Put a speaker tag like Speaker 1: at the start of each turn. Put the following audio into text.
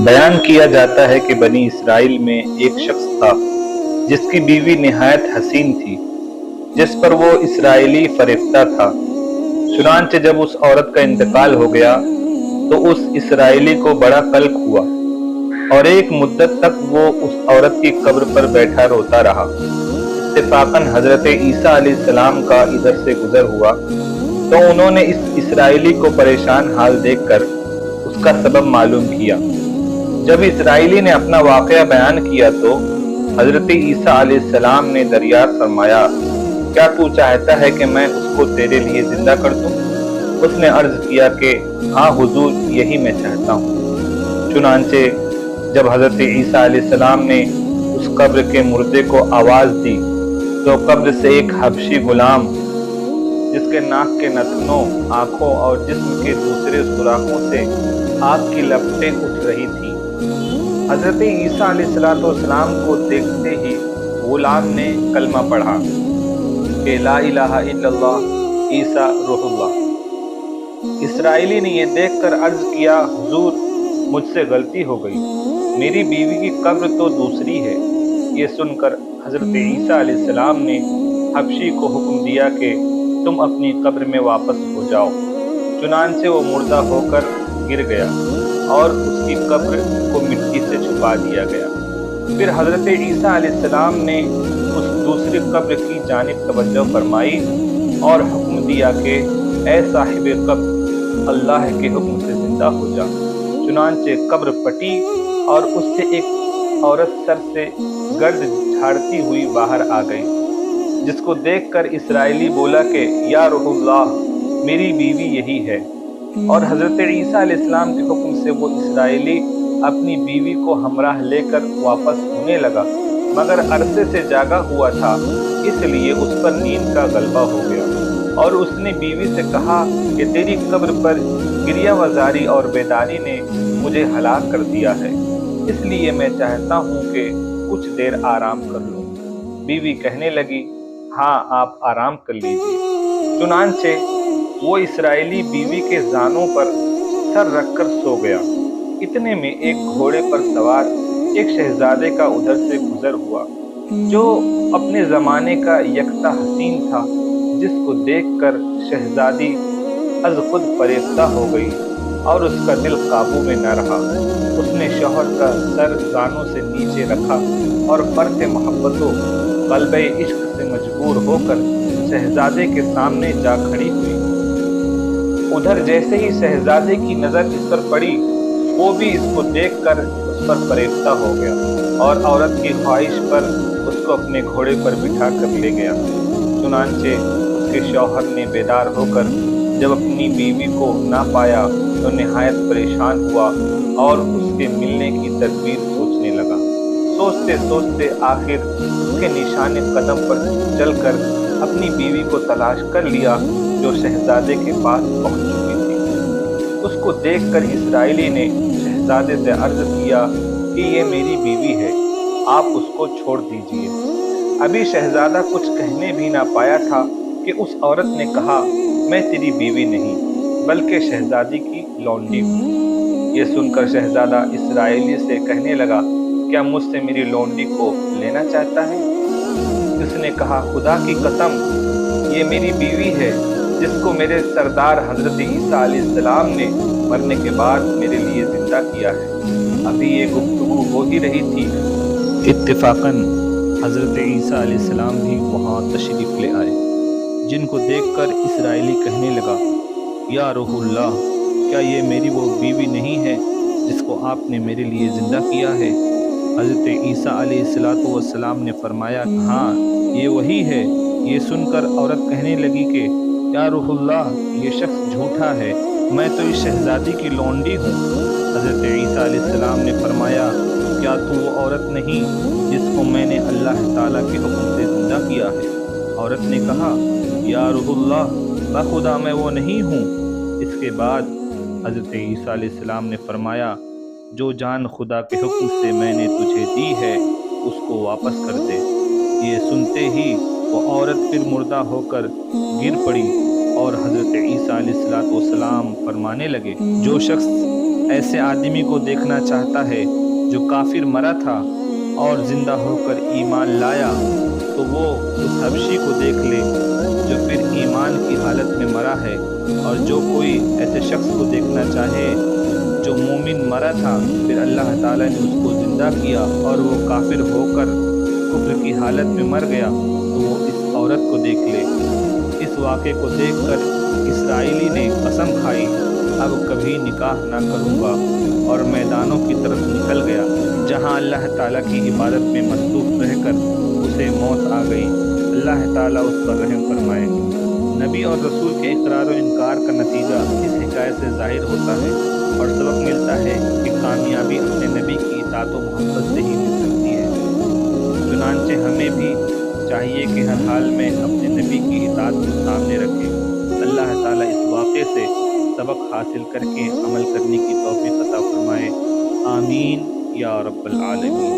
Speaker 1: بیان کیا جاتا ہے کہ بنی اسرائیل میں ایک شخص تھا جس کی بیوی نہایت حسین تھی، جس پر وہ اسرائیلی فریفتہ تھا۔ چنانچہ جب اس عورت کا انتقال ہو گیا تو اس اسرائیلی کو بڑا قلق ہوا اور ایک مدت تک وہ اس عورت کی قبر پر بیٹھا روتا رہا۔ اتفاقاً حضرت عیسیٰ علیہ السلام کا ادھر سے گزر ہوا تو انہوں نے اس اسرائیلی کو پریشان حال دیکھ کر اس کا سبب معلوم کیا۔ جب اسرائیلی نے اپنا واقعہ بیان کیا تو حضرت عیسیٰ علیہ السلام نے دریافت فرمایا، کیا تو چاہتا ہے کہ میں اس کو تیرے لیے زندہ کر دوں؟ اس نے عرض کیا کہ ہاں حضور، یہی میں چاہتا ہوں۔ چنانچہ جب حضرت عیسیٰ علیہ السلام نے اس قبر کے مردے کو آواز دی تو قبر سے ایک حبشی غلام جس کے ناک کے نتنوں، آنکھوں اور جسم کے دوسرے سوراخوں سے آگ کی لپٹیں اٹھ رہی تھیں، حضرت عیسیٰ علیہ السلام کو دیکھتے ہی غلام نے کلمہ پڑھا کہ لا الہ الا اللہ عیسیٰ روح اللہ۔ اسرائیلی نے یہ دیکھ کر عرض کیا، حضور مجھ سے غلطی ہو گئی، میری بیوی کی قبر تو دوسری ہے۔ یہ سن کر حضرت عیسیٰ علیہ السلام نے حبشی کو حکم دیا کہ تم اپنی قبر میں واپس ہو جاؤ۔ چنانچہ وہ مردہ ہو کر گر گیا اور اس کی قبر کو مٹی سے چھپا دیا گیا۔ پھر حضرت عیسیٰ علیہ السلام نے اس دوسری قبر کی جانب توجہ فرمائی اور حکم دیا کہ اے صاحب قبر، اللہ کے حکم سے زندہ ہو جا۔ چنانچہ قبر پھٹی اور اس سے ایک عورت سر سے گرد جھاڑتی ہوئی باہر آ گئی، جس کو دیکھ کر اسرائیلی بولا کہ یا روح اللہ، میری بیوی یہی ہے۔ اور حضرت عیسیٰ علیہ السلام کے حکم سے وہ اسرائیلی اپنی بیوی کو ہمراہ لے کر واپس ہونے لگا، مگر عرصے سے جاگا ہوا تھا، اس لیے اس پر نیند کا غلبہ ہو گیا اور اس نے بیوی سے کہا کہ تیری قبر پر گریہ وزاری اور بیداری نے مجھے ہلاک کر دیا ہے، اس لیے میں چاہتا ہوں کہ کچھ دیر آرام کر لوں۔ بیوی کہنے لگی، ہاں آپ آرام کر لیجیے۔ چنانچہ وہ اسرائیلی بیوی کے زانوں پر سر رکھ کر سو گیا۔ اتنے میں ایک گھوڑے پر سوار ایک شہزادے کا ادھر سے گزر ہوا جو اپنے زمانے کا یکتا حسین تھا، جس کو دیکھ کر شہزادی از خود فریفتہ ہو گئی اور اس کا دل قابو میں نہ رہا۔ اس نے شوہر کا سر زانوں سے نیچے رکھا اور فرط محبت و قلب عشق سے مجبور ہو کر شہزادے کے سامنے جا کھڑی ہوئی۔ ادھر جیسے ہی شہزادے کی نظر اس پر پڑی، وہ بھی اس کو دیکھ کر اس پر فریفتہ ہو گیا اور عورت کی خواہش پر اس کو اپنے گھوڑے پر بٹھا کر لے گیا۔ چنانچہ اس کے شوہر نے بیدار ہو کر جب اپنی بیوی کو نہ پایا تو نہایت پریشان ہوا اور اس کے ملنے کی تدبیر سوچنے لگا۔ سوچتے سوچتے آخر اس کے نشان قدم پر چل کر اپنی بیوی کو تلاش کر لیا جو شہزادے کے پاس پہنچ چکی تھی۔ اس کو دیکھ کر اسرائیلی نے شہزادے سے عرض کیا کہ یہ میری بیوی ہے، آپ اس کو چھوڑ دیجیے۔ ابھی شہزادہ کچھ کہنے بھی نہ پایا تھا کہ اس عورت نے کہا، میں تیری بیوی نہیں بلکہ شہزادی کی لونڈی ہوں۔ یہ سن کر شہزادہ اسرائیلی سے کہنے لگا، کیا مجھ سے میری لونڈی کو لینا چاہتا ہے؟ اس نے کہا، خدا کی قسم، یہ میری بیوی ہے جس کو میرے سردار حضرت عیسیٰ علیہ السلام نے مرنے کے بعد میرے لیے زندہ کیا ہے۔ ابھی یہ گفتگو ہو ہی رہی تھی، اتفاقاً حضرت عیسیٰ علیہ السلام بھی وہاں تشریف لے آئے، جن کو دیکھ کر اسرائیلی کہنے لگا، یا روح اللہ، کیا یہ میری وہ بیوی نہیں ہے جس کو آپ نے میرے لیے زندہ کیا ہے؟ حضرت عیسیٰ علیہ السلام نے فرمایا، ہاں یہ وہی ہے۔ یہ سن کر عورت کہنے لگی کہ یا روح اللہ، یہ شخص جھوٹا ہے، میں تو اس شہزادی کی لونڈی ہوں۔ حضرت عیسیٰ علیہ السلام نے فرمایا، کیا تو وہ عورت نہیں جس کو میں نے اللہ تعالیٰ کے حکم سے زندہ کیا ہے؟ عورت نے کہا، یا روح اللہ، بخدا میں وہ نہیں ہوں۔ اس کے بعد حضرت عیسیٰ علیہ السلام نے فرمایا، جو جان خدا کے حکم سے میں نے تجھے دی ہے اس کو واپس کر دے۔ یہ سنتے ہی وہ عورت پھر مردہ ہو کر گر پڑی اور حضرت عیسیٰ علیہ السلام فرمانے لگے، جو شخص ایسے آدمی کو دیکھنا چاہتا ہے جو کافر مرا تھا اور زندہ ہو کر ایمان لایا، تو وہ اس حبشی کو دیکھ لے جو پھر ایمان کی حالت میں مرا ہے، اور جو کوئی ایسے شخص کو دیکھنا چاہے جو مومن مرا تھا پھر اللہ تعالیٰ نے اس کو زندہ کیا اور وہ کافر ہو کر کفر کی حالت میں مر گیا، تو وہ اس عورت کو دیکھ لے۔ اس واقعے کو دیکھ کر اسرائیلی نے قسم کھائی، اب کبھی نکاح نہ کروں گا، اور میدانوں کی طرف نکل گیا جہاں اللہ تعالیٰ کی عبادت میں مصروف رہ کر اسے موت آ گئی۔ اللہ تعالیٰ اس پر رحم فرمائے۔ نبی اور رسول کے اقرار و انکار کا نتیجہ اس حکایت سے ظاہر ہوتا ہے اور سبق ملتا ہے کہ کامیابی اپنے نبی کی اطاعت و محبت سے ہی مل سکتی ہے۔ چنانچہ ہمیں بھی چاہیے کہ ہر حال میں اپنے نبی کی اطاعت کو سامنے رکھیں۔ اللہ تعالیٰ اس واقعے سے سبق حاصل کر کے عمل کرنے کی توفیق عطا فرمائے۔ آمین یا رب العالمین۔